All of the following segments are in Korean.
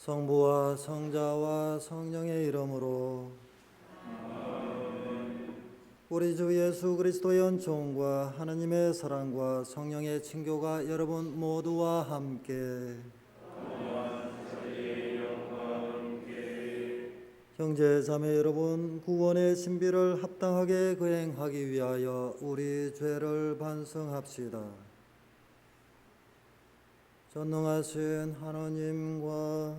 성부와 성자와 성령의 이름으로. 우리 주 예수 그리스도의 은총과 하느님의 사랑과 성령의 친교가 여러분 모두와 함께. 형제 자매 여러분, 구원의 신비를 합당하게 거행하기 위하여 우리 죄를 반성합시다. 전능하신 하나님과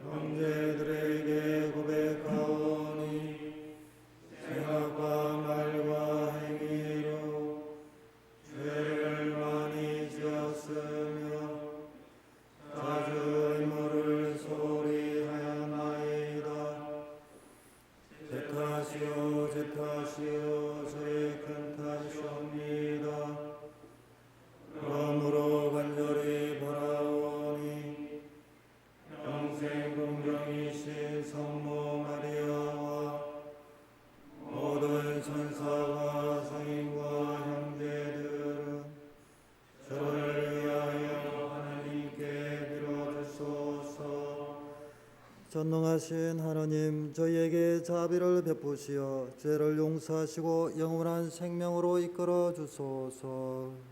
형제들에게 고백하오니 생각과 말과 행위로 죄를 많이 지었으며 자주 의무를 소홀히 하였나이다. 제 탓이요 제 탓이요 저의 큰 탓이옵니다. 그러므로 간절히 바라오니 평생 공경이신 성모 마리아와 모든 천사와 성인과 형제들은 저를 위하여 하나님께 빌어주소서. 전능하신 하나님, 저희에게 자비를 베푸시어 죄를 용서하시고 영원한 생명으로 이끌어 주소서.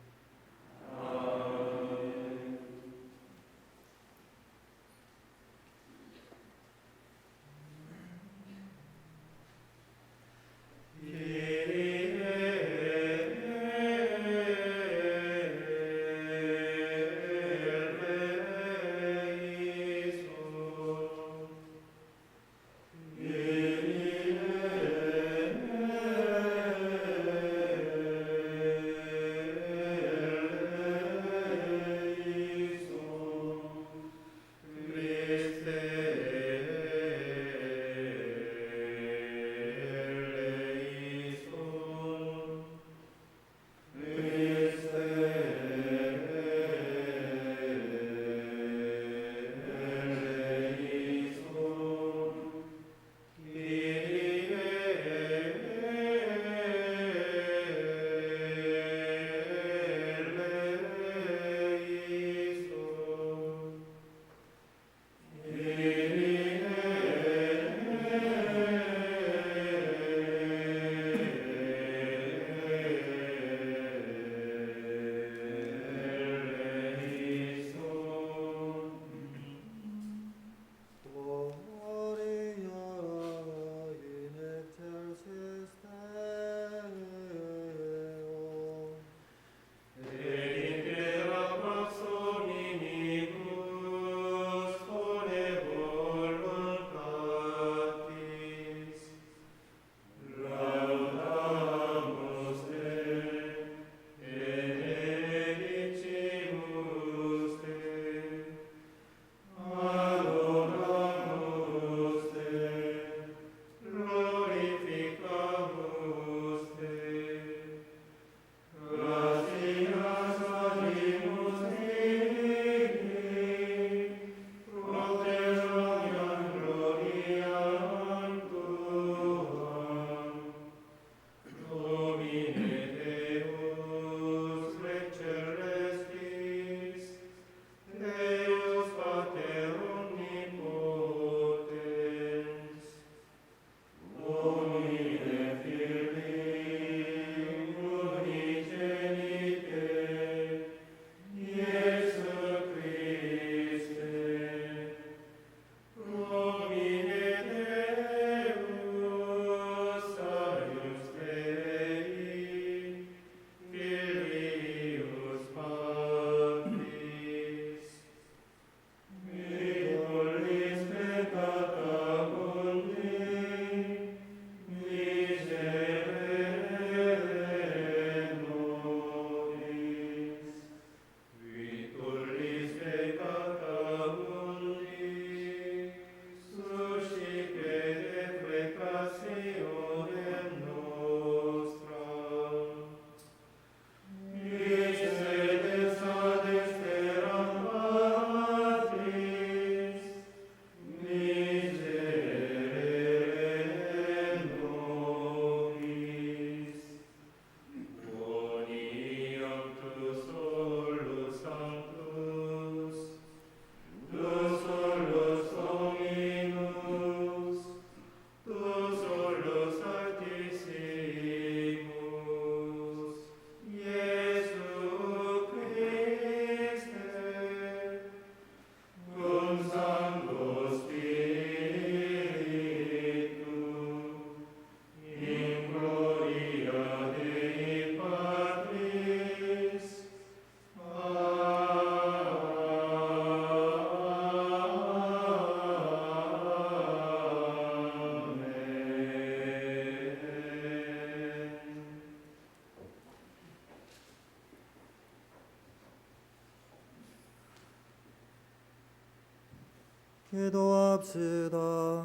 기도합시다.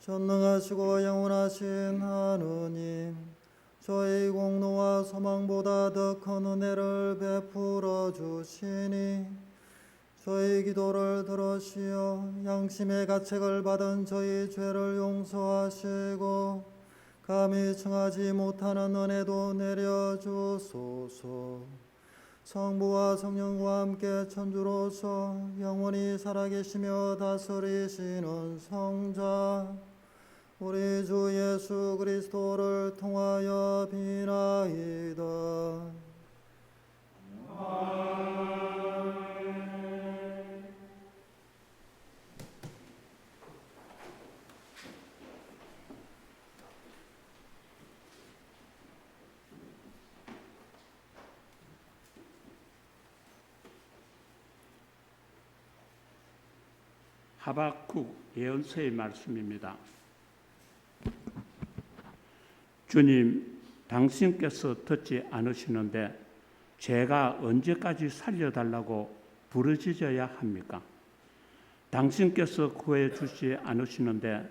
전능하시고 영원하신 하느님, 저희 공로와 소망보다 더 큰 은혜를 베풀어 주시니 저희 기도를 들으시어 양심의 가책을 받은 저희 죄를 용서하시고 감히 청하지 못하는 은혜도 내려주소서. 성부와 성령과 함께 천주로서 영원히 살아계시며 다스리시는 성자 우리 주 예수 그리스도를 통하여 비나이다. 하박국 예언서의 말씀입니다. 주님, 당신께서 듣지 않으시는데 제가 언제까지 살려달라고 부르짖어야 합니까? 당신께서 구해주지 않으시는데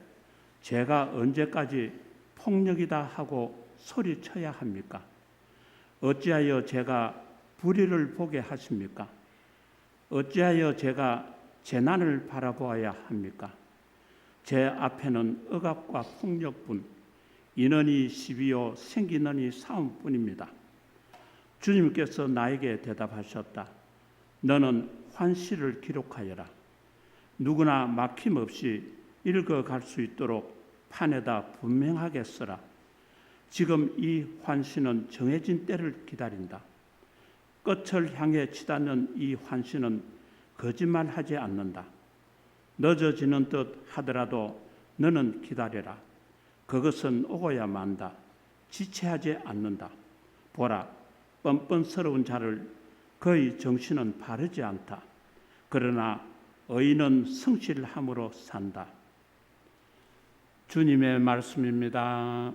제가 언제까지 폭력이다 하고 소리쳐야 합니까? 어찌하여 제가 불의를 보게 하십니까? 어찌하여 제가 재난을 바라보아야 합니까? 제 앞에는 억압과 폭력뿐, 인원이 시비요 생기느니 싸움뿐입니다. 주님께서 나에게 대답하셨다. 너는 환시를 기록하여라. 누구나 막힘없이 읽어갈 수 있도록 판에다 분명하게 써라. 지금 이 환시는 정해진 때를 기다린다. 끝을 향해 치닫는 이 환시는 거짓말하지 않는다. 늦어지는 듯 하더라도 너는 기다려라. 그것은 오고야 만다. 지체하지 않는다. 보라, 뻔뻔스러운 자를 그의 정신은 바르지 않다. 그러나 의인은 성실함으로 산다. 주님의 말씀입니다.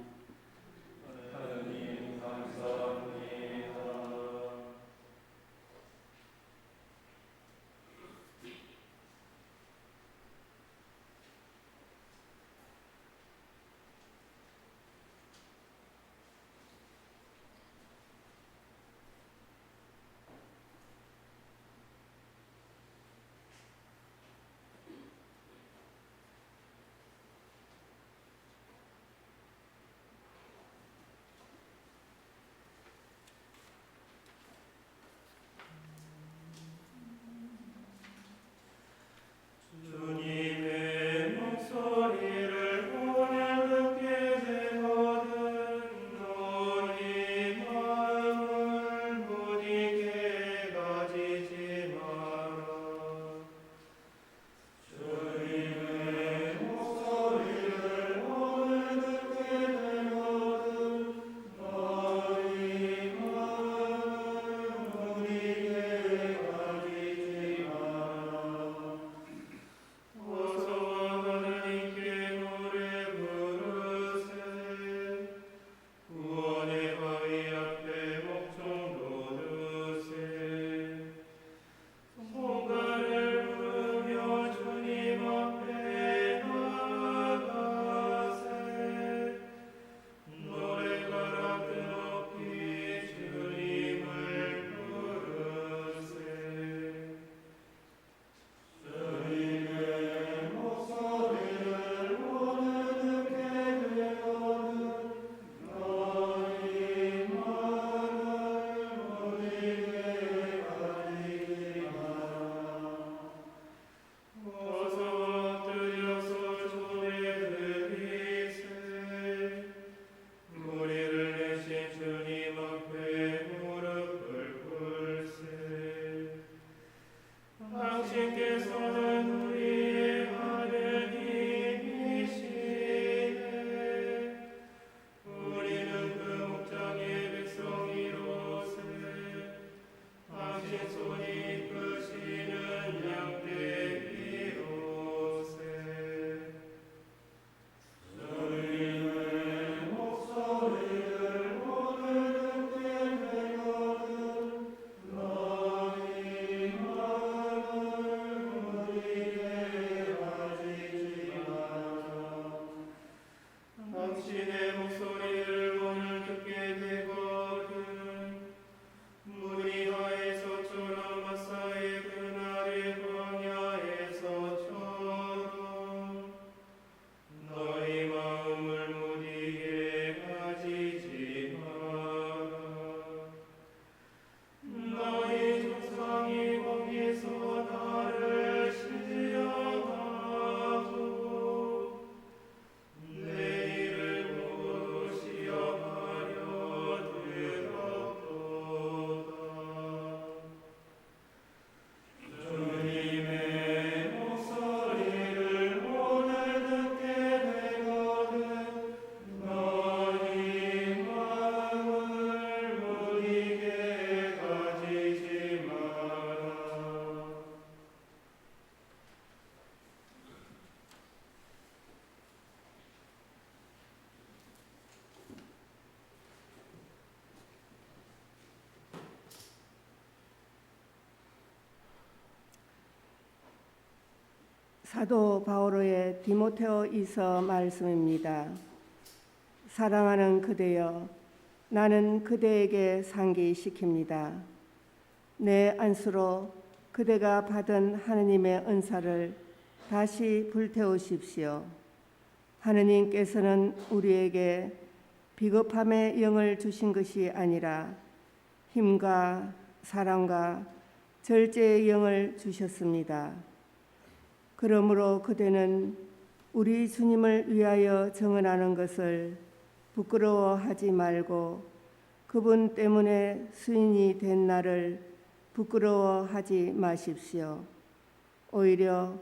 사도 바오로의 디모데후서 말씀입니다. 사랑하는 그대여, 나는 그대에게 상기시킵니다. 내 안수로 그대가 받은 하느님의 은사를 다시 불태우십시오. 하느님께서는 우리에게 비겁함의 영을 주신 것이 아니라 힘과 사랑과 절제의 영을 주셨습니다. 그러므로 그대는 우리 주님을 위하여 증언하는 것을 부끄러워하지 말고 그분 때문에 수인이 된 나를 부끄러워하지 마십시오. 오히려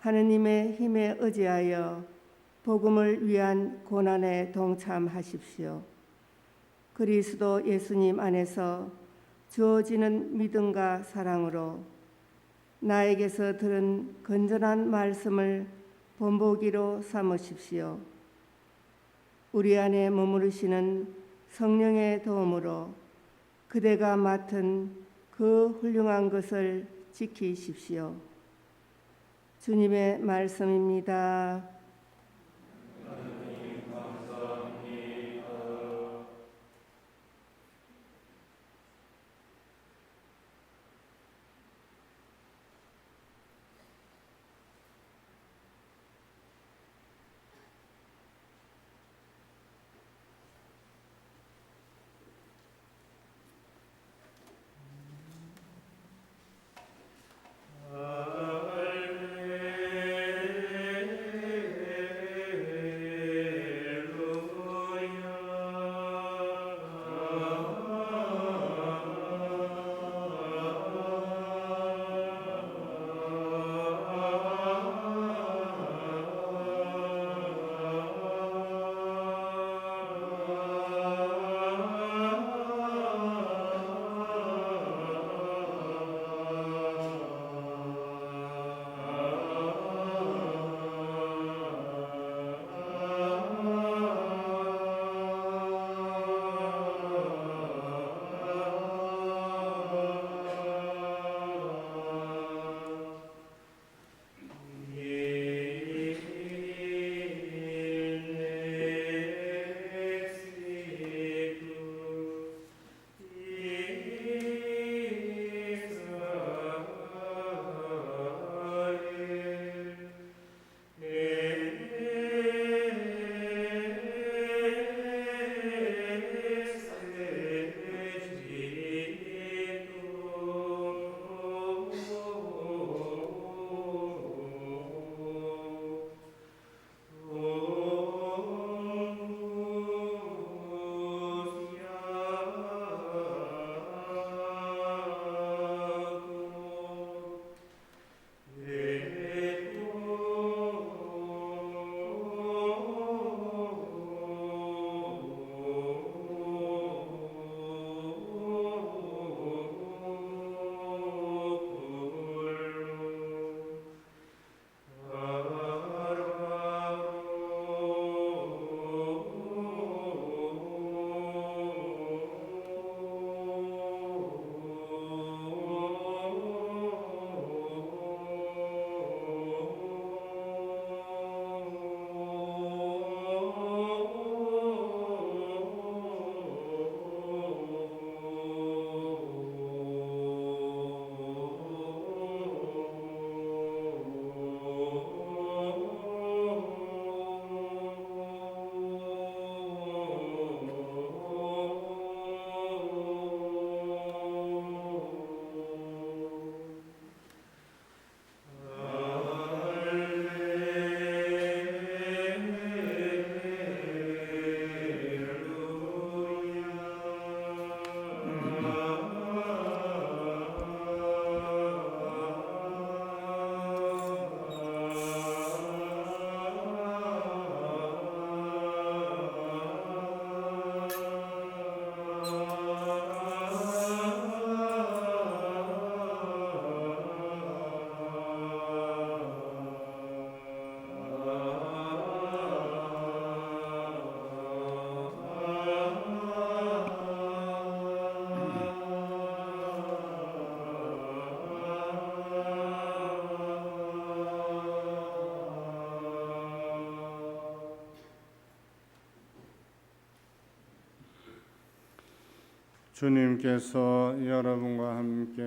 하느님의 힘에 의지하여 복음을 위한 고난에 동참하십시오. 그리스도 예수님 안에서 주어지는 믿음과 사랑으로 나에게서 들은 건전한 말씀을 본보기로 삼으십시오. 우리 안에 머무르시는 성령의 도움으로 그대가 맡은 그 훌륭한 것을 지키십시오. 주님의 말씀입니다. 주님께서 여러분과 함께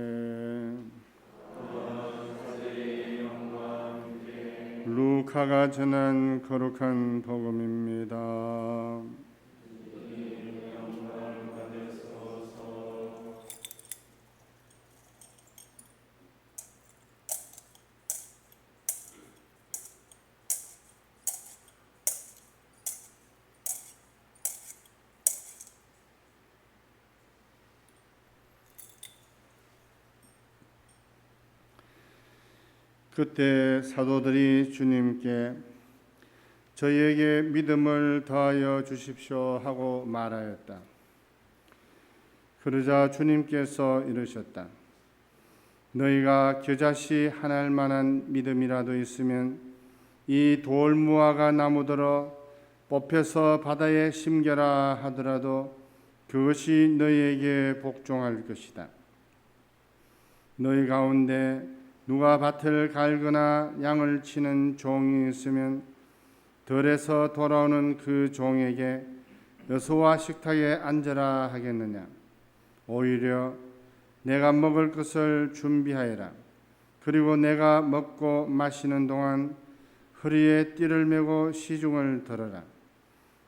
루카가 전한 거룩한 복음입니다. 그때 사도들이 주님께 저희에게 믿음을 더하여 주십시오 하고 말하였다. 그러자 주님께서 이르셨다. 너희가 겨자씨 하나일 만한 믿음이라도 있으면 이 돌무화과 나무들어 뽑혀서 바다에 심겨라 하더라도 그것이 너희에게 복종할 것이다. 너희 가운데 누가 밭을 갈거나 양을 치는 종이 있으면 들에서 돌아오는 그 종에게 여서와 식탁에 앉으라 하겠느냐. 오히려 내가 먹을 것을 준비하여라. 그리고 내가 먹고 마시는 동안 허리에 띠를 메고 시중을 들어라.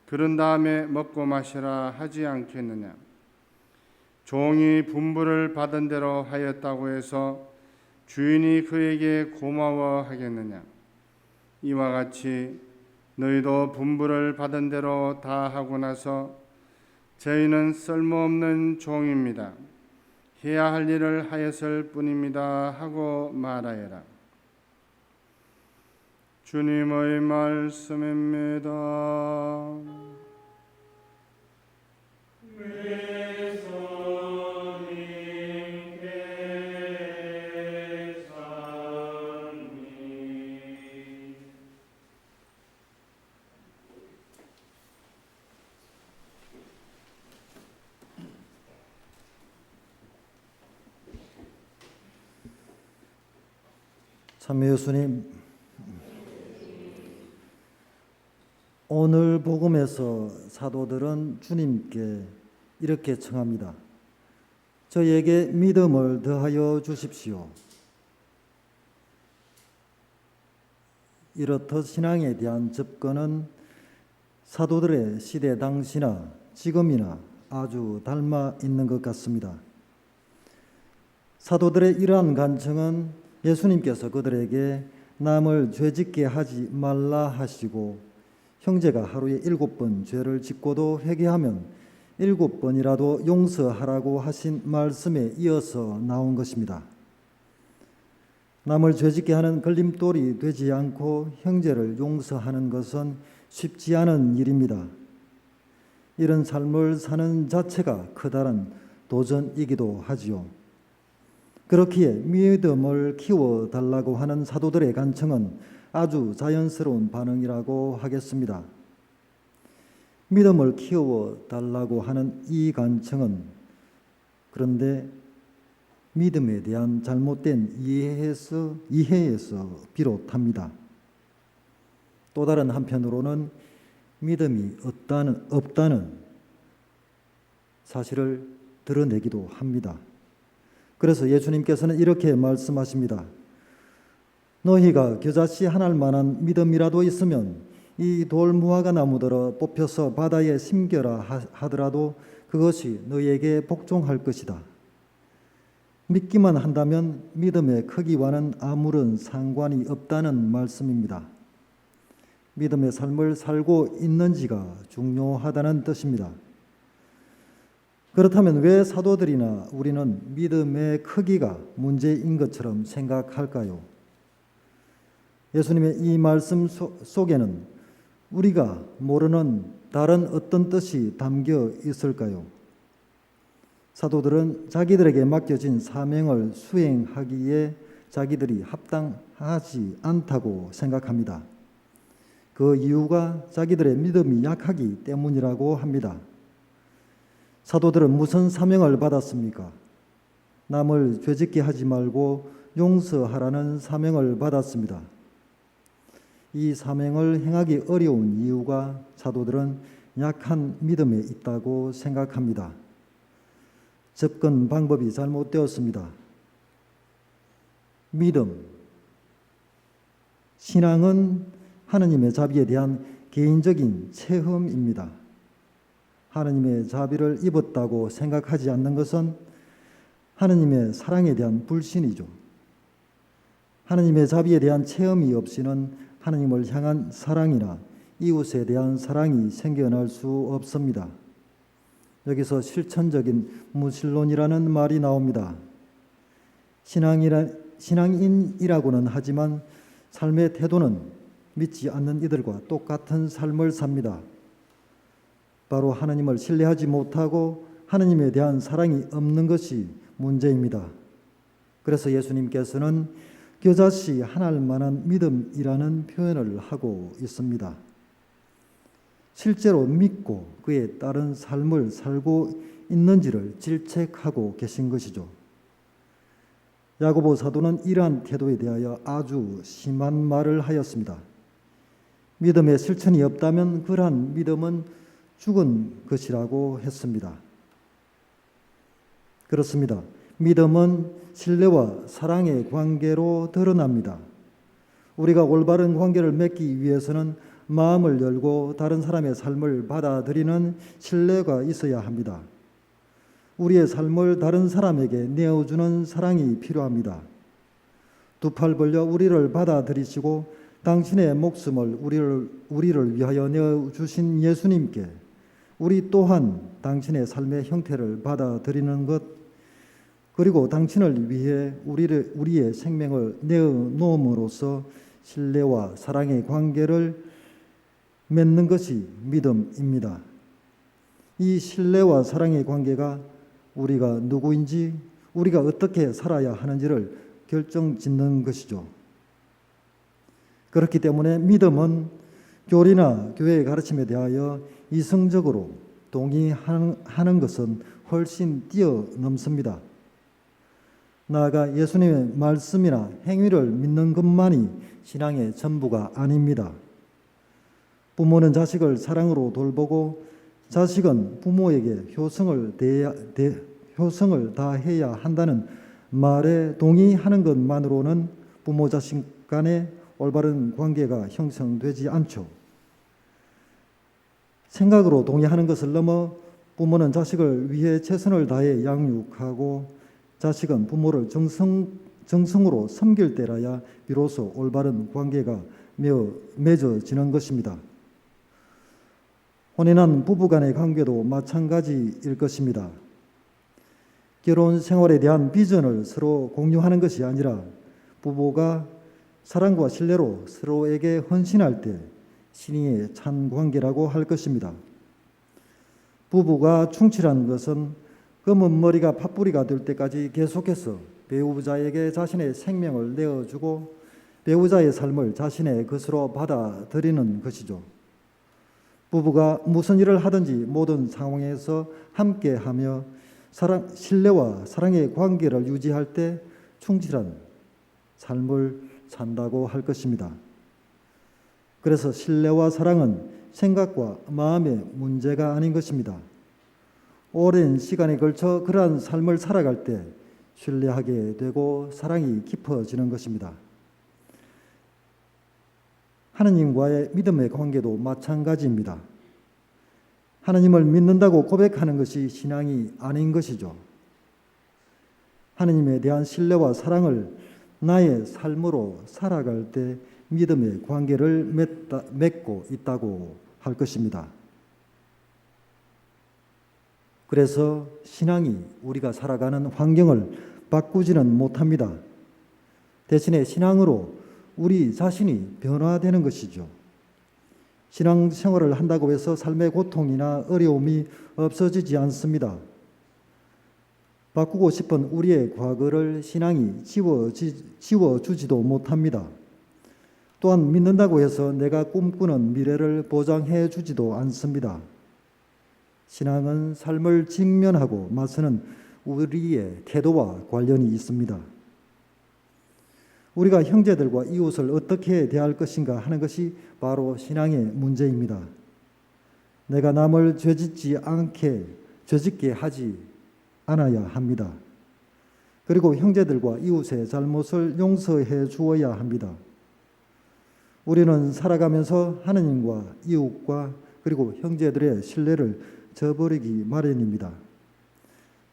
그런 다음에 먹고 마시라 하지 않겠느냐. 종이 분부를 받은 대로 하였다고 해서 주인이 그에게 고마워하겠느냐. 이와 같이 너희도 분부를 받은 대로 다 하고 나서 저희는 쓸모없는 종입니다. 해야 할 일을 하였을 뿐입니다 하고 말하여라. 주님의 말씀입니다. 참여 예수님, 오늘 복음에서 사도들은 주님께 이렇게 청합니다. 저희에게 믿음을 더하여 주십시오. 이렇듯 신앙에 대한 접근은 사도들의 시대 당시나 지금이나 아주 닮아 있는 것 같습니다. 사도들의 이러한 간청은 예수님께서 그들에게 남을 죄짓게 하지 말라 하시고 형제가 하루에 7번 죄를 짓고도 회개하면 7번이라도 용서하라고 하신 말씀에 이어서 나온 것입니다. 남을 죄짓게 하는 걸림돌이 되지 않고 형제를 용서하는 것은 쉽지 않은 일입니다. 이런 삶을 사는 자체가 커다란 도전이기도 하지요. 그렇기에 믿음을 키워달라고 하는 사도들의 간청은 아주 자연스러운 반응이라고 하겠습니다. 믿음을 키워달라고 하는 이 간청은 그런데 믿음에 대한 잘못된 이해에서 비롯합니다. 또 다른 한편으로는 믿음이 없다는 사실을 드러내기도 합니다. 그래서 예수님께서는 이렇게 말씀하십니다. 너희가 겨자씨 하나일 만한 믿음이라도 있으면 이 돌무화과 나무들어 뽑혀서 바다에 심겨라 하더라도 그것이 너희에게 복종할 것이다. 믿기만 한다면 믿음의 크기와는 아무런 상관이 없다는 말씀입니다. 믿음의 삶을 살고 있는지가 중요하다는 뜻입니다. 그렇다면 왜 사도들이나 우리는 믿음의 크기가 문제인 것처럼 생각할까요? 예수님의 이 말씀 속에는 우리가 모르는 다른 어떤 뜻이 담겨 있을까요? 사도들은 자기들에게 맡겨진 사명을 수행하기에 자기들이 합당하지 않다고 생각합니다. 그 이유가 자기들의 믿음이 약하기 때문이라고 합니다. 사도들은 무슨 사명을 받았습니까? 남을 죄짓게 하지 말고 용서하라는 사명을 받았습니다. 이 사명을 행하기 어려운 이유가 사도들은 약한 믿음에 있다고 생각합니다. 접근 방법이 잘못되었습니다. 믿음, 신앙은 하느님의 자비에 대한 개인적인 체험입니다. 하느님의 자비를 입었다고 생각하지 않는 것은 하느님의 사랑에 대한 불신이죠. 하느님의 자비에 대한 체험이 없이는 하느님을 향한 사랑이나 이웃에 대한 사랑이 생겨날 수 없습니다. 여기서 실천적인 무신론이라는 말이 나옵니다. 신앙인이라고는 하지만 삶의 태도는 믿지 않는 이들과 똑같은 삶을 삽니다. 바로 하나님을 신뢰하지 못하고 하나님에 대한 사랑이 없는 것이 문제입니다. 그래서 예수님께서는 겨자씨 하나일 만한 믿음이라는 표현을 하고 있습니다. 실제로 믿고 그에 따른 삶을 살고 있는지를 질책하고 계신 것이죠. 야고보 사도는 이러한 태도에 대하여 아주 심한 말을 하였습니다. 믿음에 실천이 없다면 그러한 믿음은 죽은 것이라고 했습니다. 그렇습니다. 믿음은 신뢰와 사랑의 관계로 드러납니다. 우리가 올바른 관계를 맺기 위해서는 마음을 열고 다른 사람의 삶을 받아들이는 신뢰가 있어야 합니다. 우리의 삶을 다른 사람에게 내어주는 사랑이 필요합니다. 두 팔 벌려 우리를 받아들이시고 당신의 목숨을 우리를 위하여 내어주신 예수님께 우리 또한 당신의 삶의 형태를 받아들이는 것, 그리고 당신을 위해 우리의 생명을 내어놓음으로써 신뢰와 사랑의 관계를 맺는 것이 믿음입니다. 이 신뢰와 사랑의 관계가 우리가 누구인지, 우리가 어떻게 살아야 하는지를 결정짓는 것이죠. 그렇기 때문에 믿음은 교리나 교회의 가르침에 대하여 이성적으로 동의하는 것은 훨씬 뛰어넘습니다. 나아가 예수님의 말씀이나 행위를 믿는 것만이 신앙의 전부가 아닙니다. 부모는 자식을 사랑으로 돌보고 자식은 부모에게 효성을 다해야 한다는 말에 동의하는 것만으로는 부모 자식 간의 올바른 관계가 형성되지 않죠. 생각으로 동의하는 것을 넘어 부모는 자식을 위해 최선을 다해 양육하고 자식은 부모를 정성으로 섬길 때라야 비로소 올바른 관계가 맺어지는 것입니다. 혼인한 부부간의 관계도 마찬가지일 것입니다. 결혼 생활에 대한 비전을 서로 공유하는 것이 아니라 부부가 사랑과 신뢰로 서로에게 헌신할 때 신의의 찬 관계라고 할 것입니다. 부부가 충실한 것은 검은 머리가 팥뿌리가 될 때까지 계속해서 배우자에게 자신의 생명을 내어주고 배우자의 삶을 자신의 것으로 받아들이는 것이죠. 부부가 무슨 일을 하든지 모든 상황에서 함께하며 신뢰와 사랑의 관계를 유지할 때 충실한 삶을 산다고 할 것입니다. 그래서 신뢰와 사랑은 생각과 마음의 문제가 아닌 것입니다. 오랜 시간에 걸쳐 그러한 삶을 살아갈 때 신뢰하게 되고 사랑이 깊어지는 것입니다. 하느님과의 믿음의 관계도 마찬가지입니다. 하느님을 믿는다고 고백하는 것이 신앙이 아닌 것이죠. 하느님에 대한 신뢰와 사랑을 나의 삶으로 살아갈 때 믿음의 관계를 맺고 있다고 할 것입니다. 그래서 신앙이 우리가 살아가는 환경을 바꾸지는 못합니다. 대신에 신앙으로 우리 자신이 변화되는 것이죠. 신앙생활을 한다고 해서 삶의 고통이나 어려움이 없어지지 않습니다. 바꾸고 싶은 우리의 과거를 신앙이 지워주지도 못합니다. 또한 믿는다고 해서 내가 꿈꾸는 미래를 보장해 주지도 않습니다. 신앙은 삶을 직면하고 맞서는 우리의 태도와 관련이 있습니다. 우리가 형제들과 이웃을 어떻게 대할 것인가 하는 것이 바로 신앙의 문제입니다. 내가 남을 죄짓게 하지 안아야 합니다. 그리고 형제들과 이웃의 잘못을 용서해 주어야 합니다. 우리는 살아가면서 하느님과 이웃과 그리고 형제들의 신뢰를 저버리기 마련입니다.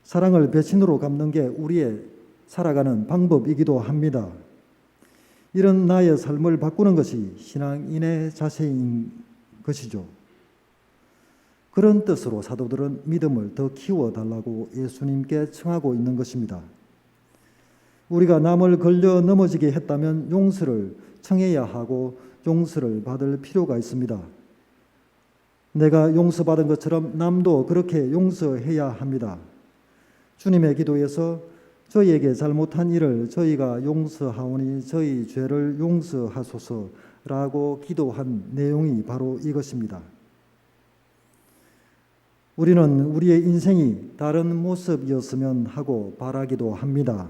사랑을 배신으로 갚는 게 우리의 살아가는 방법이기도 합니다. 이런 나의 삶을 바꾸는 것이 신앙인의 자세인 것이죠. 그런 뜻으로 사도들은 믿음을 더 키워달라고 예수님께 청하고 있는 것입니다. 우리가 남을 걸려 넘어지게 했다면 용서를 청해야 하고 용서를 받을 필요가 있습니다. 내가 용서받은 것처럼 남도 그렇게 용서해야 합니다. 주님의 기도에서 저희에게 잘못한 일을 저희가 용서하오니 저희 죄를 용서하소서라고 기도한 내용이 바로 이것입니다. 우리는 우리의 인생이 다른 모습이었으면 하고 바라기도 합니다.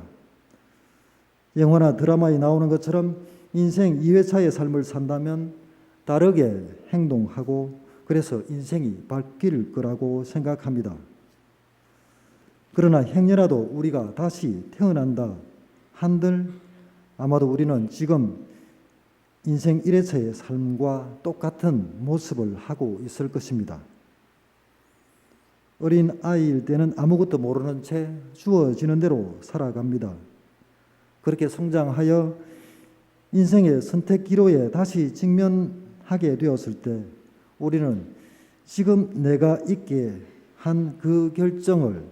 영화나 드라마에 나오는 것처럼 인생 2회차의 삶을 산다면 다르게 행동하고 그래서 인생이 바뀔 거라고 생각합니다. 그러나 행여라도 우리가 다시 태어난다 한들 아마도 우리는 지금 인생 1회차의 삶과 똑같은 모습을 하고 있을 것입니다. 어린 아이일 때는 아무것도 모르는 채 주어지는 대로 살아갑니다. 그렇게 성장하여 인생의 선택 기로에 다시 직면하게 되었을 때 우리는 지금 내가 있게 한 그 결정을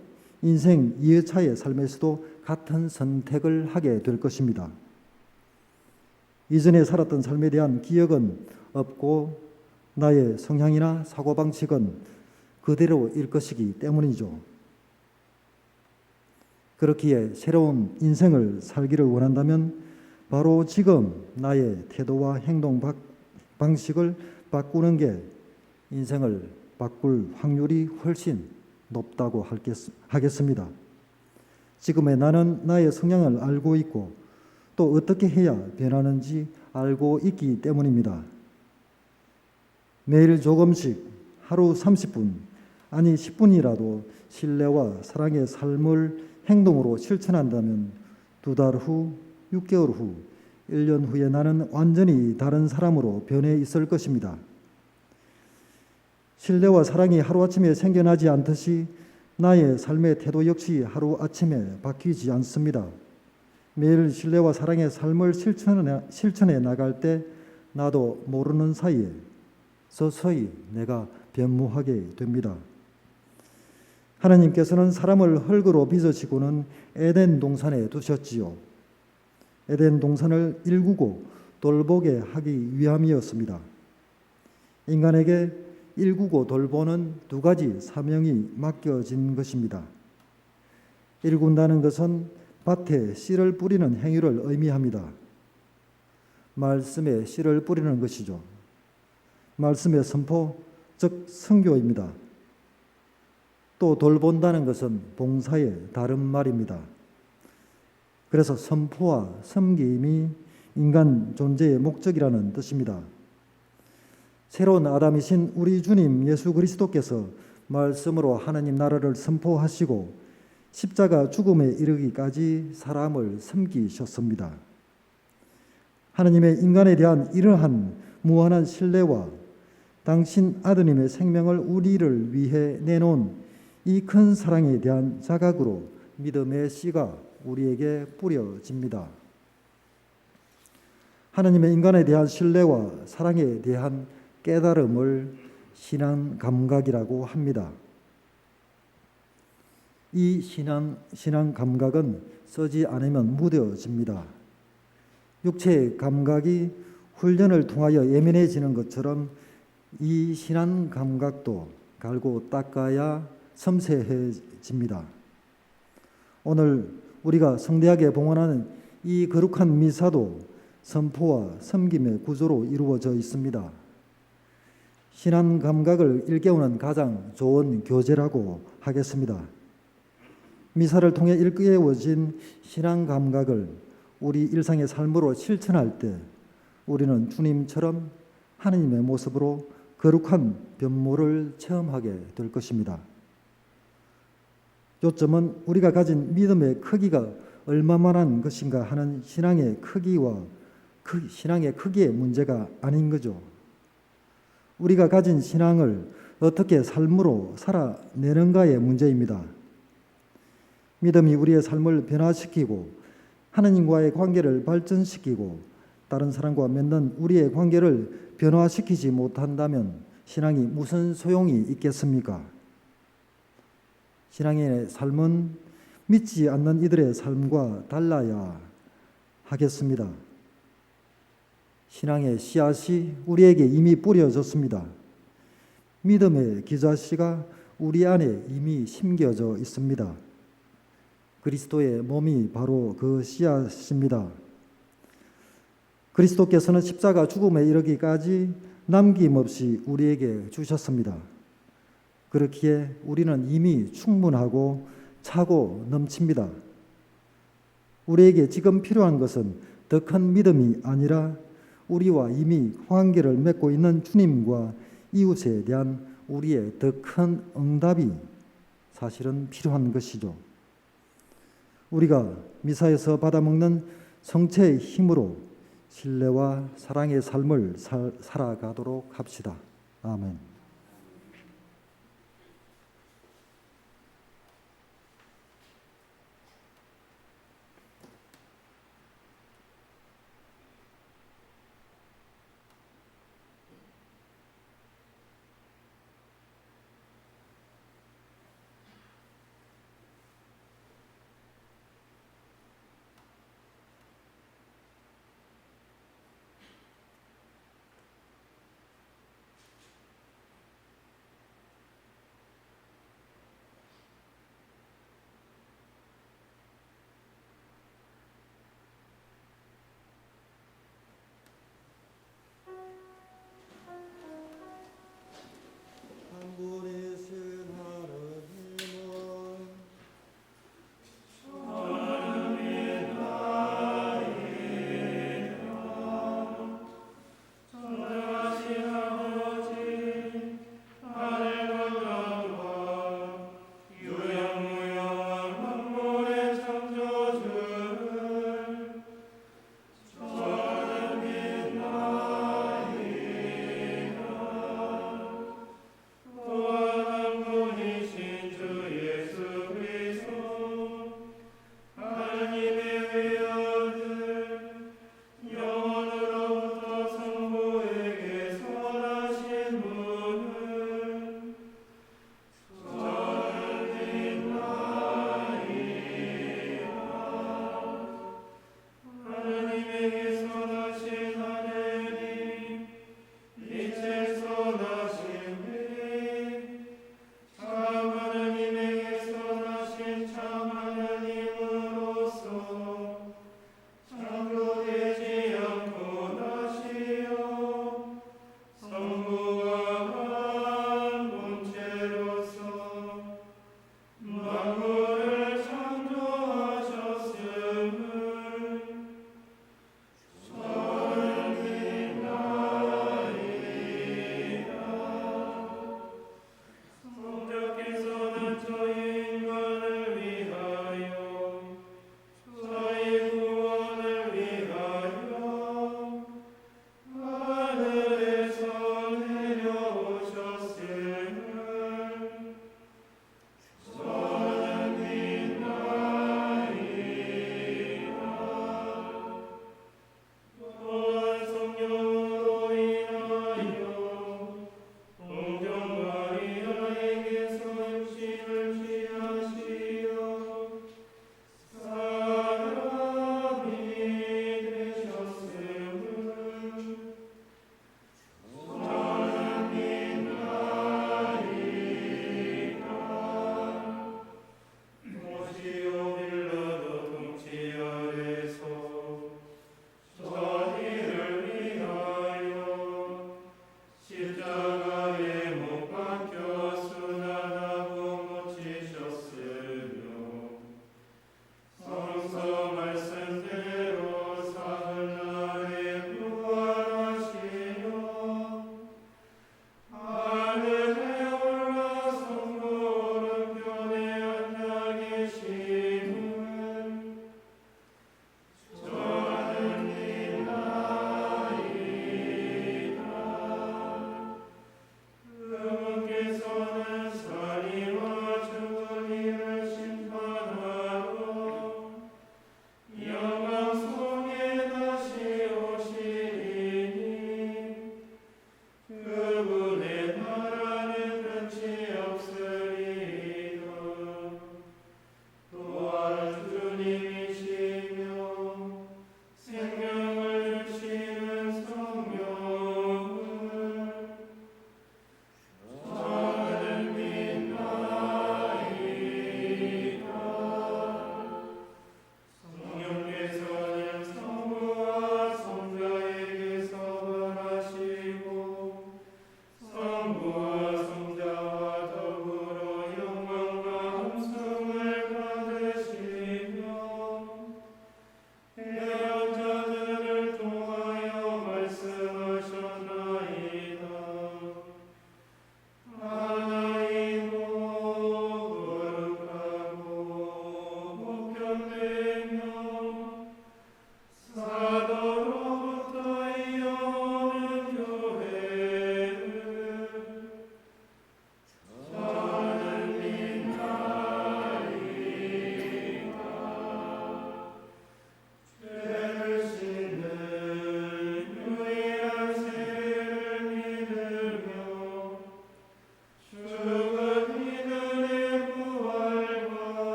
인생 2회차의 삶에서도 같은 선택을 하게 될 것입니다. 이전에 살았던 삶에 대한 기억은 없고 나의 성향이나 사고방식은 그대로일 것이기 때문이죠. 그렇기에 새로운 인생을 살기를 원한다면 바로 지금 나의 태도와 행동 방식을 바꾸는 게 인생을 바꿀 확률이 훨씬 높다고 하겠습니다. 지금의 나는 나의 성향을 알고 있고 또 어떻게 해야 변하는지 알고 있기 때문입니다. 매일 조금씩 하루 30분 아니 10분이라도 신뢰와 사랑의 삶을 행동으로 실천한다면 2달 후, 6개월 후, 1년 후에 나는 완전히 다른 사람으로 변해 있을 것입니다. 신뢰와 사랑이 하루아침에 생겨나지 않듯이 나의 삶의 태도 역시 하루아침에 바뀌지 않습니다. 매일 신뢰와 사랑의 삶을 실천해 나갈 때 나도 모르는 사이에 서서히 내가 변모하게 됩니다. 하나님께서는 사람을 흙으로 빚으시고는 에덴 동산에 두셨지요. 에덴 동산을 일구고 돌보게 하기 위함이었습니다. 인간에게 일구고 돌보는 2가지 사명이 맡겨진 것입니다. 일군다는 것은 밭에 씨를 뿌리는 행위를 의미합니다. 말씀에 씨를 뿌리는 것이죠. 말씀의 선포, 즉 선교입니다. 또 돌본다는 것은 봉사의 다른 말입니다. 그래서 선포와 섬김이 인간 존재의 목적이라는 뜻입니다. 새로운 아담이신 우리 주님 예수 그리스도께서 말씀으로 하나님 나라를 선포하시고 십자가 죽음에 이르기까지 사람을 섬기셨습니다. 하나님의 인간에 대한 이러한 무한한 신뢰와 당신 아드님의 생명을 우리를 위해 내놓은 이 큰 사랑에 대한 자각으로 믿음의 씨가 우리에게 뿌려집니다. 하나님의 인간에 대한 신뢰와 사랑에 대한 깨달음을 신앙 감각이라고 합니다. 이 신앙 감각은 쓰지 않으면 무뎌집니다. 육체의 감각이 훈련을 통하여 예민해지는 것처럼 이 신앙 감각도 갈고 닦아야 섬세해집니다. 오늘 우리가 성대하게 봉헌하는 이 거룩한 미사도 선포와 섬김의 구조로 이루어져 있습니다. 신앙 감각을 일깨우는 가장 좋은 교제라고 하겠습니다. 미사를 통해 일깨워진 신앙 감각을 우리 일상의 삶으로 실천할 때 우리는 주님처럼 하느님의 모습으로 거룩한 변모를 체험하게 될 것입니다. 요점은 우리가 가진 믿음의 크기가 얼마만한 것인가 하는 신앙의 크기의 문제가 아닌 거죠. 우리가 가진 신앙을 어떻게 삶으로 살아내는가의 문제입니다. 믿음이 우리의 삶을 변화시키고 하나님과의 관계를 발전시키고 다른 사람과 맺는 우리의 관계를 변화시키지 못한다면 신앙이 무슨 소용이 있겠습니까? 신앙인의 삶은 믿지 않는 이들의 삶과 달라야 하겠습니다. 신앙의 씨앗이 우리에게 이미 뿌려졌습니다. 믿음의 기저씨가 우리 안에 이미 심겨져 있습니다. 그리스도의 몸이 바로 그 씨앗입니다. 그리스도께서는 십자가 죽음에 이르기까지 남김없이 우리에게 주셨습니다. 그렇기에 우리는 이미 충분하고 차고 넘칩니다. 우리에게 지금 필요한 것은 더 큰 믿음이 아니라 우리와 이미 관계를 맺고 있는 주님과 이웃에 대한 우리의 더 큰 응답이 사실은 필요한 것이죠. 우리가 미사에서 받아먹는 성체의 힘으로 신뢰와 사랑의 삶을 살아가도록 합시다. 아멘.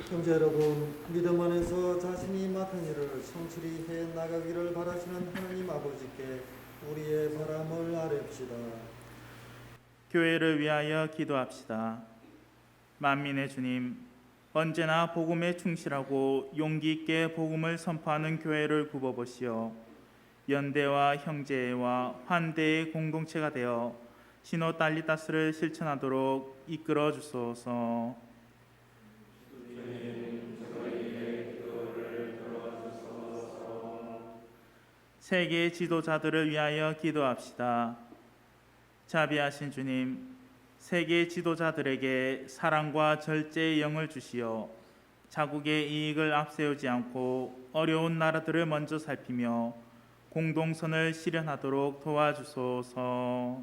형제 여러분, 믿음 안에서 자신이 맡은 일을 성실히 해 나가기를 바라시는 하나님 아버지께 우리의 바람을 아뢰옵시다. 교회를 위하여 기도합시다. 만민의 주님, 언제나 복음에 충실하고 용기 있게 복음을 선포하는 교회를 굽어보시어 연대와 형제와 환대의 공동체가 되어 시노달리타스를 실천하도록 이끌어 주소서. 세계 지도자들을 위하여 기도합시다. 자비하신 주님, 세계 지도자들에게 사랑과 절제의 영을 주시어 자국의 이익을 앞세우지 않고 어려운 나라들을 먼저 살피며 공동선을 실현하도록 도와주소서.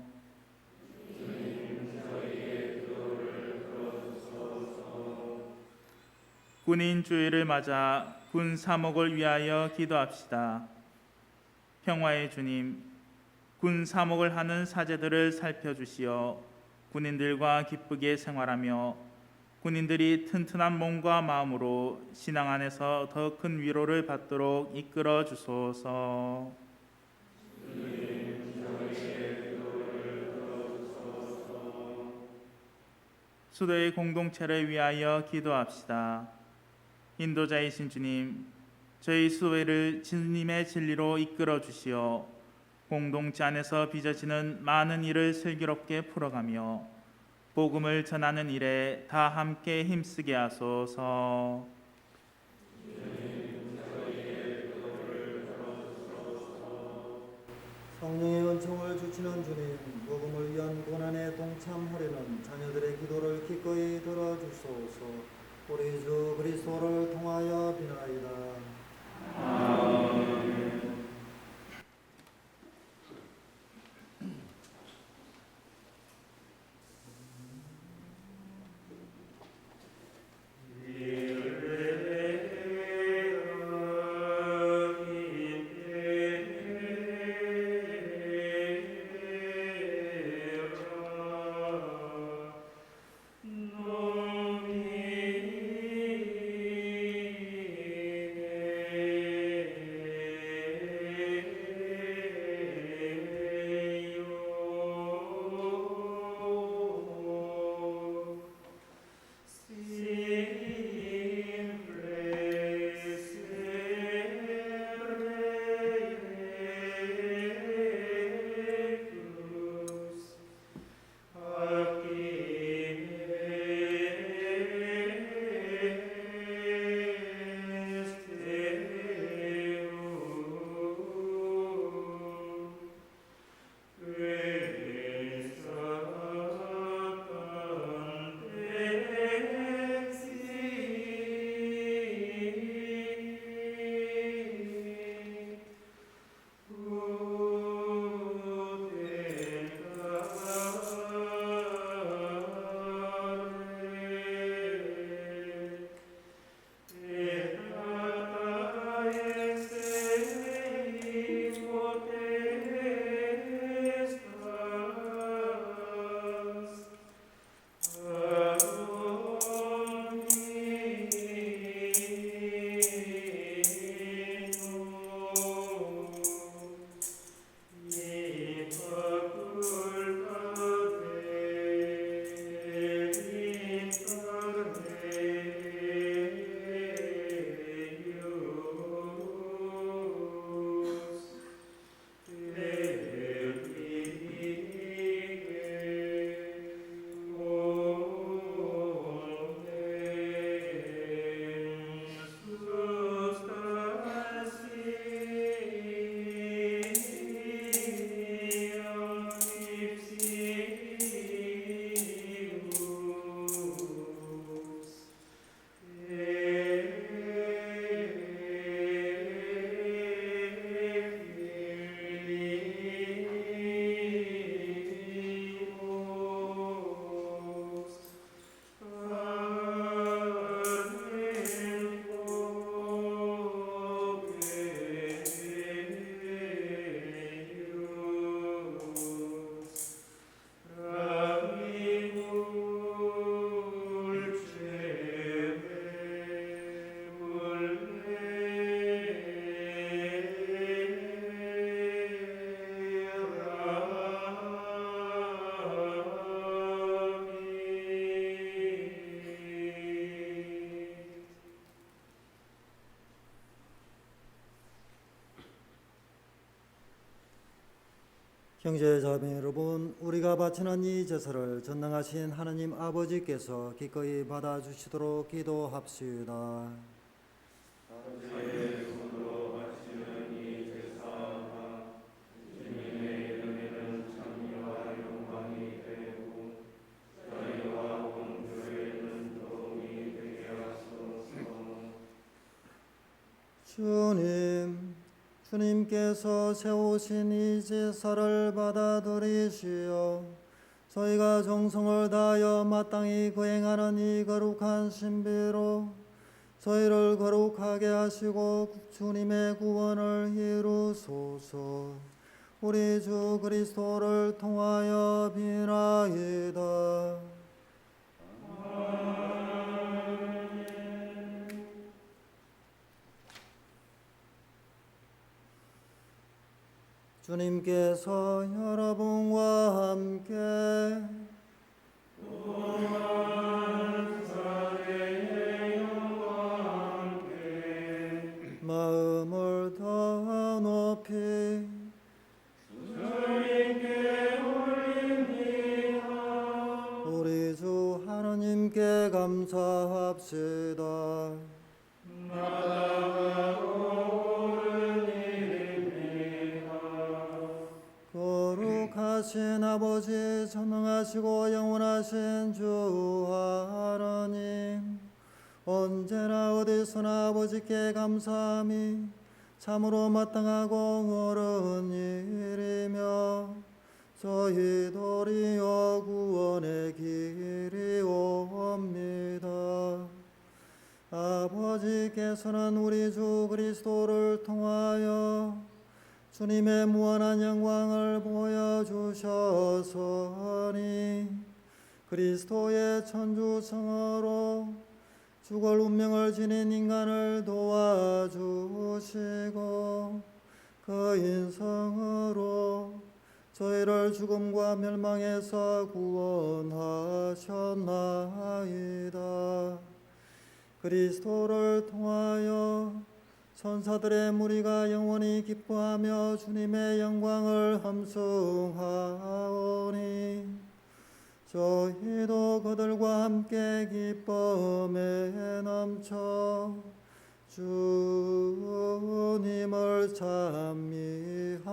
군인 주일을 맞아 군 사목을 위하여 기도합시다. 평화의 주님, 군 사목을 하는 사제들을 살펴주시어 군인들과 기쁘게 생활하며 군인들이 튼튼한 몸과 마음으로 신앙 안에서 더 큰 위로를 받도록 이끌어 주소서. 수도의 공동체를 위하여 기도합시다. 인도자이신 주님, 저희 수도회를 주님의 진리로 이끌어 주시어 공동체 안에서 빚어지는 많은 일을 슬기롭게 풀어가며 복음을 전하는 일에 다 함께 힘쓰게 하소서. 성령의 은총을 주시는 주님, 복음을 위한 고난에 동참하려는 자녀들의 기도를 기꺼이 들어주소서. 우리 주 그리스도를 통하여 비나이다. 형제 자매 여러분, 우리가 바치는 이 제사를 전능하신 하나님 아버지께서 기꺼이 받아주시도록 기도합시다. 주님께서 세우신 이 제사를 받아들이시어 저희가 정성을 다하여 마땅히 거행하는 이 거룩한 신비로 저희를 거룩하게 하시고 주님의 구원을 이루소서. 우리 주 그리스도를 통하여 비나이다. 주님께서 여러분과 함께 마음을 더 높이 우리 주 하나님께 감사합시다. 거룩하신 아버지, 전능하시고 영원하신 주 하나님, 언제나 어디서나 아버지께 감사함이 참으로 마땅하고 옳은 일이며 저희 도리어 구원의 길이옵니다. 아버지께서는 우리 주 그리스도를 통하여 주님의 무한한 영광을 보여주셨으니 그리스도의 천주성으로 죽을 운명을 지닌 인간을 도와주시고 그 인성으로 저희를 죽음과 멸망에서 구원하셨나이다. 그리스도를 통하여 천사들의 무리가 영원히 기뻐하며 주님의 영광을 함성하오니 저희도 그들과 함께 기쁨에 넘쳐 주님을 찬미하나이다.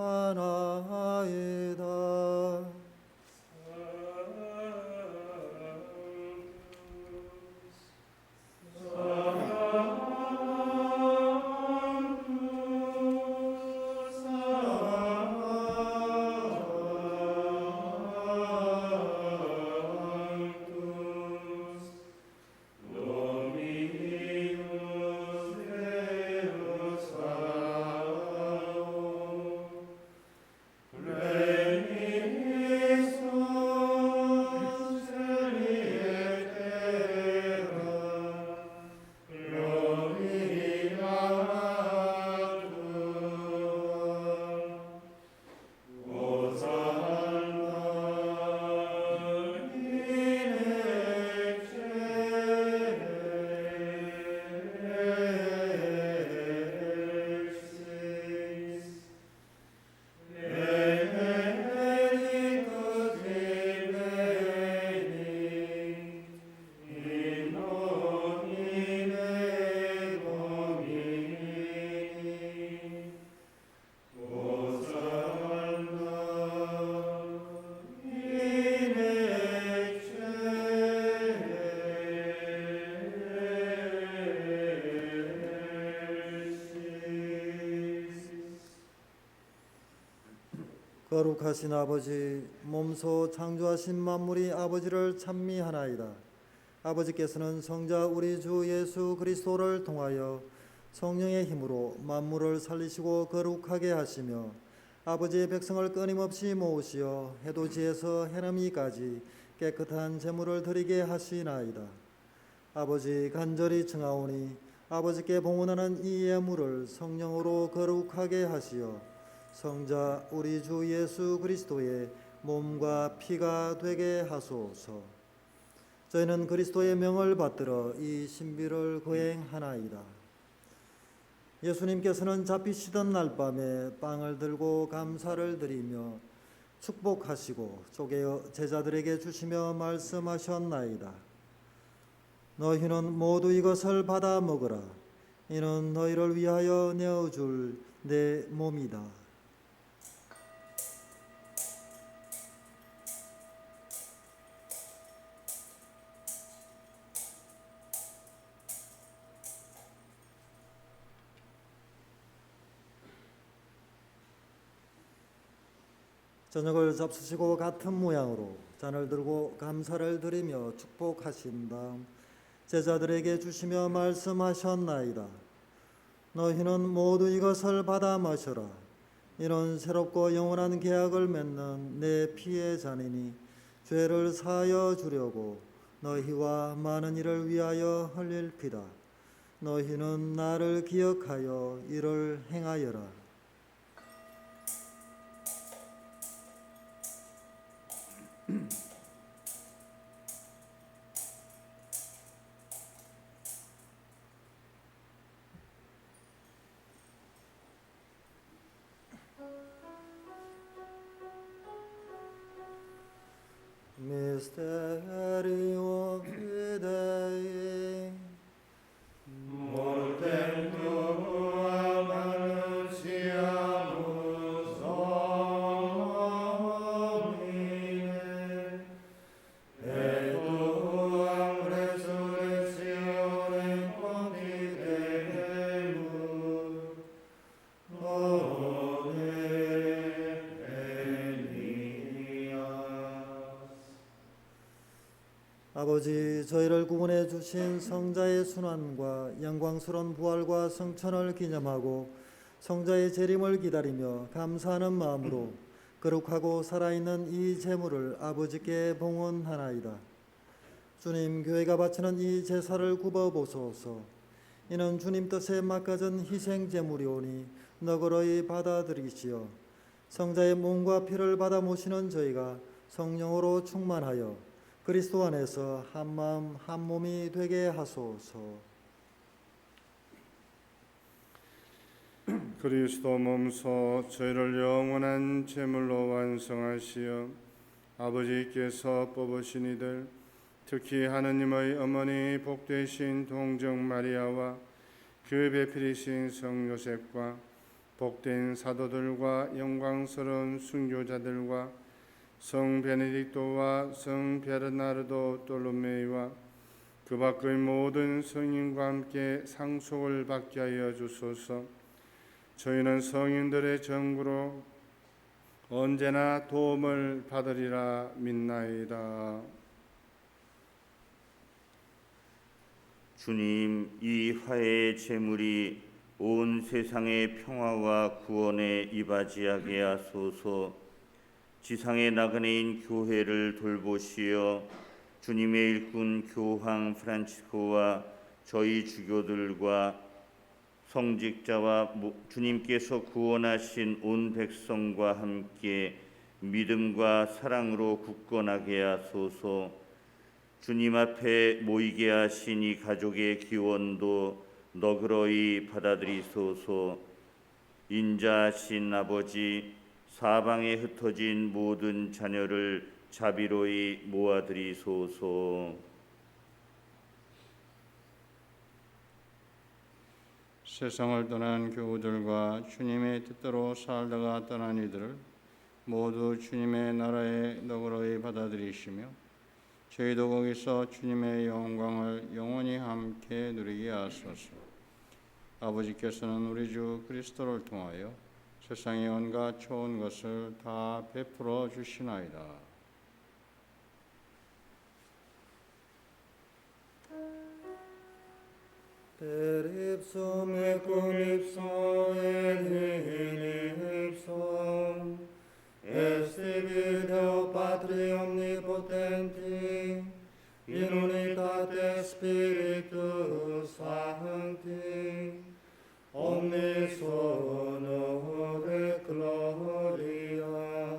거룩하신 아버지, 몸소 창조하신 만물이 아버지를 찬미하나이다. 아버지께서는 성자 우리 주 예수 그리스도를 통하여 성령의 힘으로 만물을 살리시고 거룩하게 하시며 아버지의 백성을 끊임없이 모으시어 해돋이에서 해넘이까지 깨끗한 제물을 드리게 하시나이다. 아버지, 간절히 청하오니 아버지께 봉헌하는 이 예물을 성령으로 거룩하게 하시어 성자 우리 주 예수 그리스도의 몸과 피가 되게 하소서. 저희는 그리스도의 명을 받들어 이 신비를 거행하나이다. 예수님께서는 잡히시던 날 밤에 빵을 들고 감사를 드리며 축복하시고 쪼개어 제자들에게 주시며 말씀하셨나이다. 너희는 모두 이것을 받아 먹으라. 이는 너희를 위하여 내어줄 내 몸이다. 저녁을 잡수시고 같은 모양으로 잔을 들고 감사를 드리며 축복하신 다음 제자들에게 주시며 말씀하셨나이다. 너희는 모두 이것을 받아 마셔라. 이는 새롭고 영원한 계약을 맺는 내 피의 잔이니 죄를 사하여 주려고 너희와 많은 이를 위하여 흘릴 피다. 너희는 나를 기억하여 이를 행하여라. Mysterium Fidei Mortem tuam annunciamus Domine, et tuam resurrectionem confidemus, ode 아버지, 저희를 구원해 주신 성자의 순환과 영광스러운 부활과 성천을 기념하고 성자의 재림을 기다리며 감사하는 마음으로 거룩하고 살아있는 이 제물을 아버지께 봉헌하나이다. 주님, 교회가 바치는 이 제사를 굽어보소서. 이는 주님 뜻에 맡겨진 희생 제물이오니 너그러이 받아들이시어 성자의 몸과 피를 받아 모시는 저희가 성령으로 충만하여 그리스도 안에서 한 마음 한 몸이 되게 하소서. 그리스도 몸소 저희를 영원한 제물로 완성하시어 아버지께서 뽑으신 이들, 특히 하느님의 어머니 복되신 동정 마리아와 그 배필이신 성 요셉과 복된 사도들과 영광스러운 순교자들과 성 베네딕토와 성 베르나르도 돌로메이와 그 밖의 모든 성인과 함께 상속을 받게 하여 주소서. 저희는 성인들의 정구로 언제나 도움을 받으리라 믿나이다. 주님, 이 화해의 제물이 온 세상의 평화와 구원에 이바지하게 하소서. 지상의 나그네인 교회를 돌보시어 주님의 일꾼 교황 프란치스코와 저희 주교들과 성직자와 주님께서 구원하신 온 백성과 함께 믿음과 사랑으로 굳건하게 하소서. 주님 앞에 모이게 하신 이 가족의 기원도 너그러이 받아들이소서. 인자하신 아버지, 사방에 흩어진 모든 자녀를 자비로이 모아드리소서. 세상을 떠난 교우들과 주님의 뜻대로 살다가 떠난 이들을 모두 주님의 나라에 너그러이 받아들이시며 저희도 거기서 주님의 영광을 영원히 함께 누리게 하소서. 아버지께서는 우리 주 그리스도를 통하여 세상의 온갖 좋은 것을 다 베풀어 주시나이다. Per ipsum et cum ipsum et in ipsum est tibi Deo Patri omnipotenti in unitate Spiritus Sancti omnis honor et gloria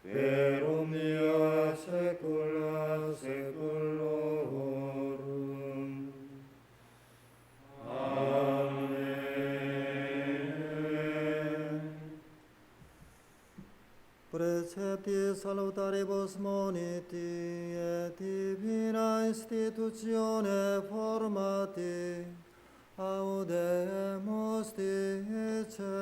per omnia saecula saeculorum. Amen. Preceptum salutaribus moniti et divina institutione formati audemus dicere.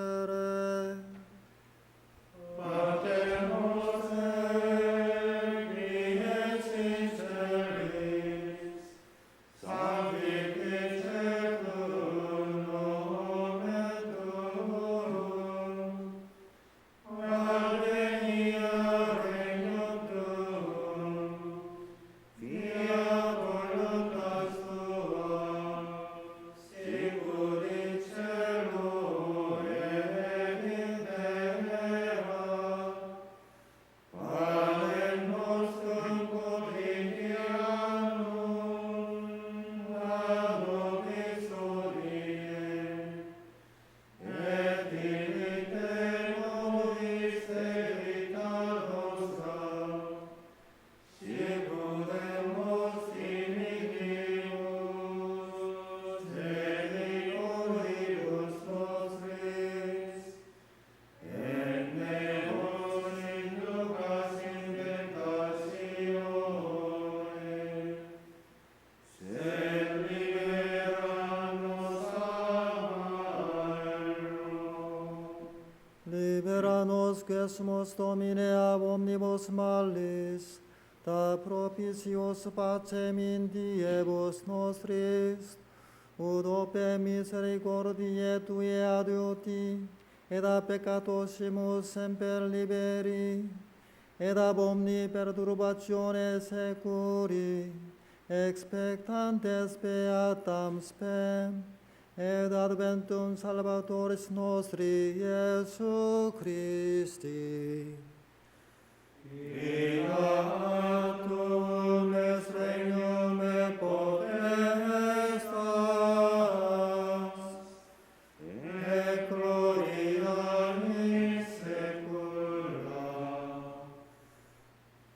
Libera nos quesumus Domine ab omnibus malis, da propitios pacem in diebus nostris, ut ope misericordiae Tue adiuti, et a peccatosimus semper liberi, et ab omni perturbatione securi, expectantes beatam spem, et adventum Salvatoris nostri Iesu Christi. Beatum es regnum et potestas, et gloria in saecula.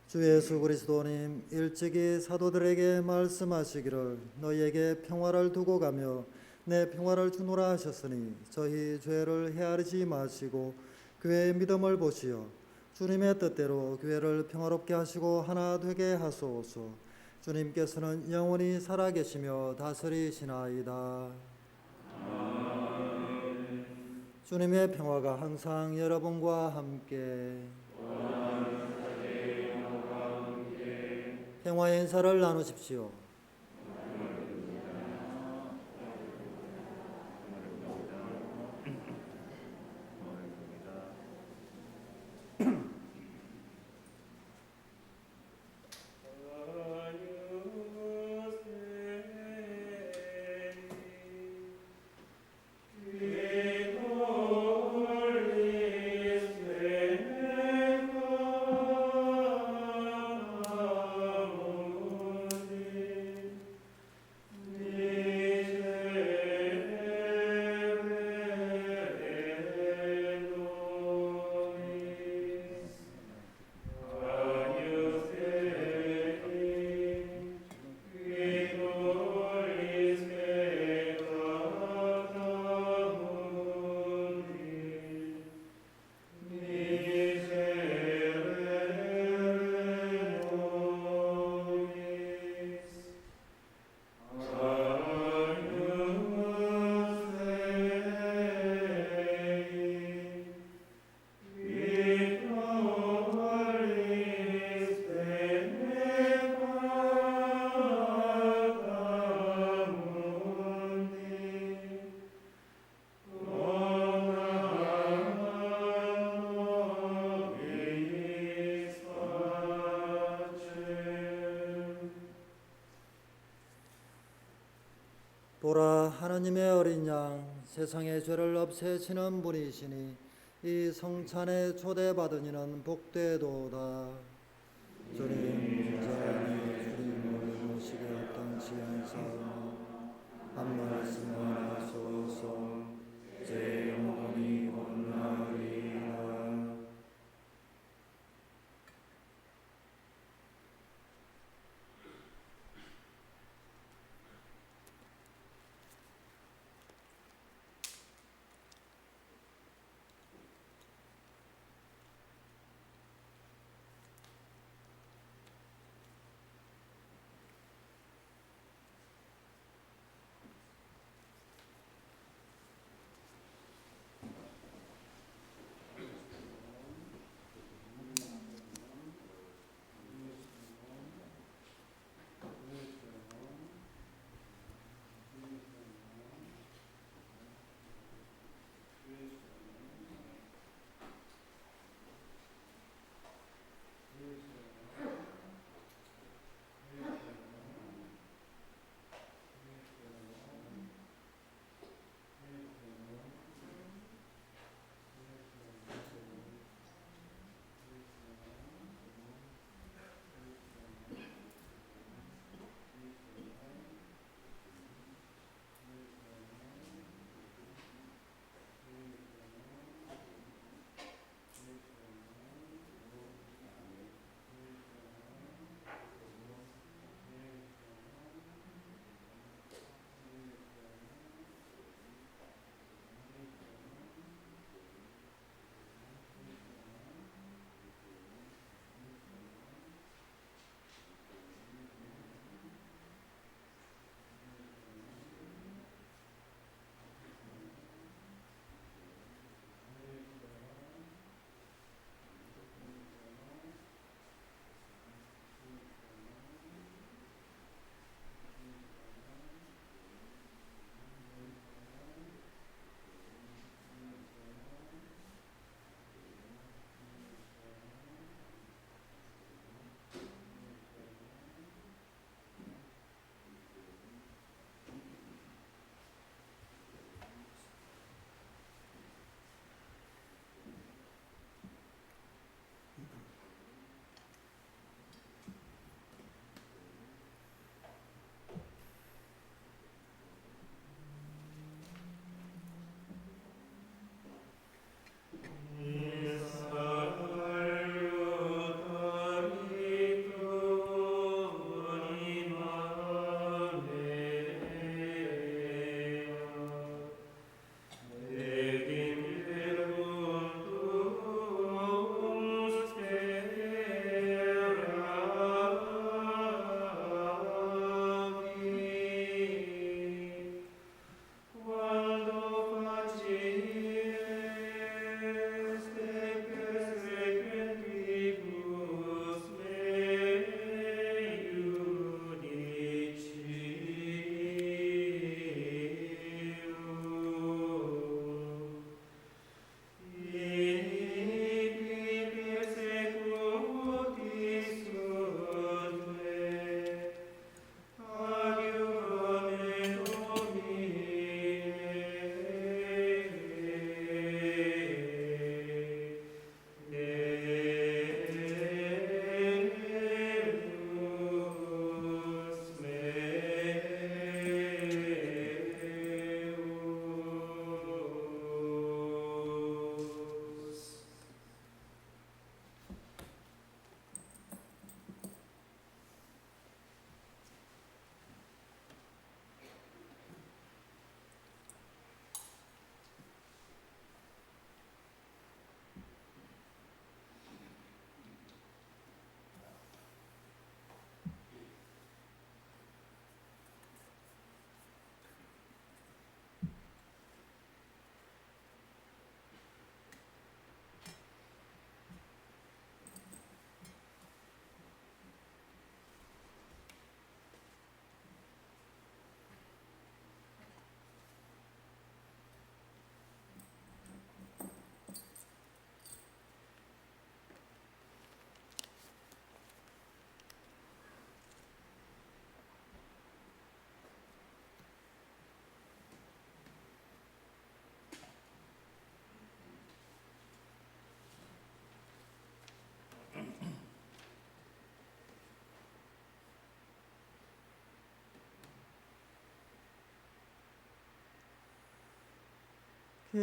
주 예수 그리스도님, 일찍이 사도들에게 말씀하시기를 너희에게 평화를 두고 가며 내 평화를 주노라 하셨으니 저희 죄를 헤아리지 마시고 교회의 믿음을 보시어 주님의 뜻대로 교회를 평화롭게 하시고 하나 되게 하소서. 주님께서는 영원히 살아계시며 다스리시나이다. 주님의 평화가 항상 여러분과 함께. 평화의 인사를 나누십시오. 보라, 하나님의 어린 양, 세상의 죄를 없애시는 분이시니 이 성찬에 초대받은 이는 복되도다. 주님, 자연히 주님을 모시게 합당치 않사오나 한 말씀만 하소서. 제 영혼이 온나리이다.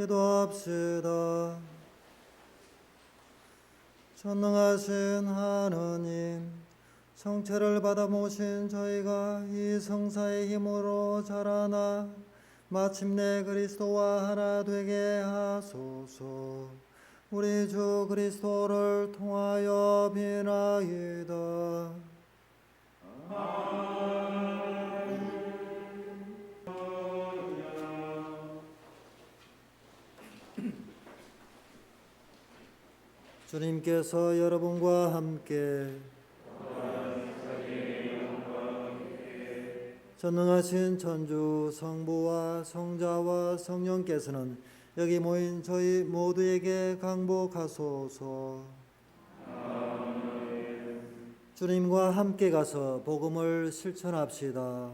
기도합시다. 전능하신 하느님, 성체를 받아 모신 저희가 이 성사의 힘으로 자라나 마침내 그리스도와 하나 되게 하소서. 우리 주 그리스도를 통하여 비나이다. 주님께서 여러분과 함께 전능하신 천주 성부와 성자와 성령께서는 여기 모인 저희 모두에게 강복하소서. 주님과 함께 가서 복음을 실천합시다.